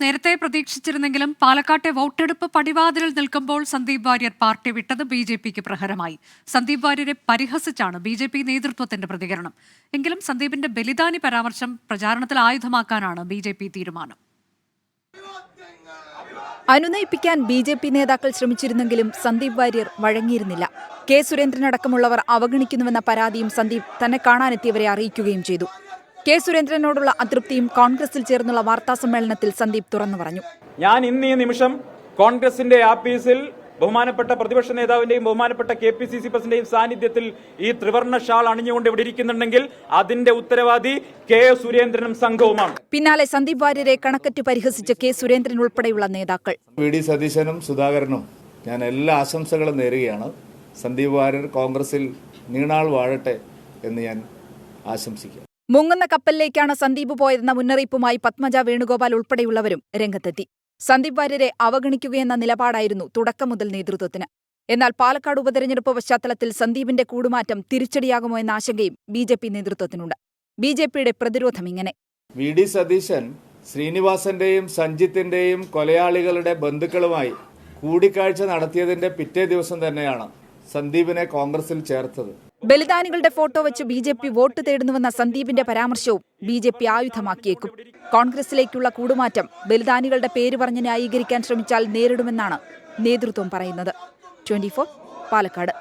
നേരത്തെ പ്രതീക്ഷിച്ചിരുന്നെങ്കിലും പാലക്കാട്ടെ വോട്ടെടുപ്പ് പടിവാതിലിൽ നിൽക്കുമ്പോൾ സന്ദീപ് വാര്യർ പാർട്ടി വിട്ടത് ബിജെപിക്ക് പ്രഹരമായി. സന്ദീപ് വാര്യരെ പരിഹസിച്ചാണ് ബിജെപി നേതൃത്വത്തിന്റെ പ്രതികരണം. എങ്കിലും സന്ദീപിന്റെ ബലിദാനി പരാമർശം പ്രചാരണത്തിൽ ആയുധമാക്കാനാണ് ബിജെപി തീരുമാനം. അനുനയിപ്പിക്കാൻ ബിജെപി നേതാക്കൾ ശ്രമിച്ചിരുന്നെങ്കിലും സന്ദീപ് വാര്യർ വഴങ്ങിയിരുന്നില്ല. കെ സുരേന്ദ്രനടക്കമുള്ളവർ അവഗണിക്കുന്നുവെന്ന പരാതിയും സന്ദീപ് തന്നെ കാണാനെത്തിയവരെ അറിയിക്കുകയും ചെയ്തു. കെ സുരേന്ദ്രനോടുള്ള അതൃപ്തിയും കോൺഗ്രസിൽ ചേർന്നുള്ള വാർത്താസമ്മേളനത്തിൽ സന്ദീപ് തുറന്നു പറഞ്ഞു. ഞാൻ ഇന്ന് ഈ നിമിഷം കോൺഗ്രസിന്റെ ആഫീസിൽ ബഹുമാനപ്പെട്ട പ്രതിപക്ഷ നേതാവിന്റെയും ബഹുമാനപ്പെട്ട KPCC പ്രസിഡന്റിന്റെയും സാന്നിധ്യത്തിൽ ഈ ത്രിവർണ്ണ ഷാൾ അണിഞ്ഞുകൊണ്ട് ഇവിടെ ഇരിക്കുന്നുണ്ടെങ്കിൽ അതിന്റെ ഉത്തരവാദി കെ സുരേന്ദ്രനും സംഘവുമാണ്. പിന്നാലെ സന്ദീപ് വാര്യരെ കണക്കറ്റ് പരിഹസിച്ച് കെ സുരേന്ദ്രൻ ഉൾപ്പെടെയുള്ള നേതാക്കൾ. VD സതീശനും സുധാകരനും ഞാൻ എല്ലാ ആശംസകളും നേരുകയാണ്. സന്ദീപ് വാര്യർ കോൺഗ്രസിൽ നീണാൾ വാഴട്ടെ എന്ന് ഞാൻ ആശംസിക്കുന്നു. മുങ്ങുന്ന കപ്പലിലേക്കാണ് സന്ദീപ് പോയതെന്ന മുന്നറിയിപ്പുമായി പത്മജ വേണുഗോപാൽ ഉൾപ്പെടെയുള്ളവരും രംഗത്തെത്തി. സന്ദീപ് വാര്യരെ അവഗണിക്കുകയെന്ന നിലപാടായിരുന്നു തുടക്കം മുതൽ നേതൃത്വത്തിന്. എന്നാൽ പാലക്കാട് ഉപതെരഞ്ഞെടുപ്പ് പശ്ചാത്തലത്തിൽ സന്ദീപിന്റെ കൂടുമാറ്റം തിരിച്ചടിയാകുമോ എന്ന ആശങ്കയും ബിജെപി നേതൃത്വത്തിനുണ്ട്. ബിജെപിയുടെ പ്രതിരോധം ഇങ്ങനെ: VD സതീശൻ ശ്രീനിവാസന്റെയും സഞ്ജിത്തിന്റെയും കൊലയാളികളുടെ ബന്ധുക്കളുമായി കൂടിക്കാഴ്ച നടത്തിയതിന്റെ പിറ്റേ ദിവസം തന്നെയാണ് സന്ദീപിനെ കോൺഗ്രസിൽ ചേർത്തത്. ബലിദാനികളുടെ ഫോട്ടോ വെച്ച് ബിജെപി വോട്ട് തേടുന്നുവെന്ന സന്ദീപിന്റെ പരാമർശവും ബിജെപി ആയുധമാക്കിയേക്കും. കോൺഗ്രസിലേക്കുള്ള കൂടുമാറ്റം ബലിദാനികളുടെ പേര് പറഞ്ഞ് ന്യായീകരിക്കാൻ ശ്രമിച്ചാൽ നേരിടുമെന്നാണ് നേതൃത്വം പറയുന്നത്. 24 പാലക്കാട്.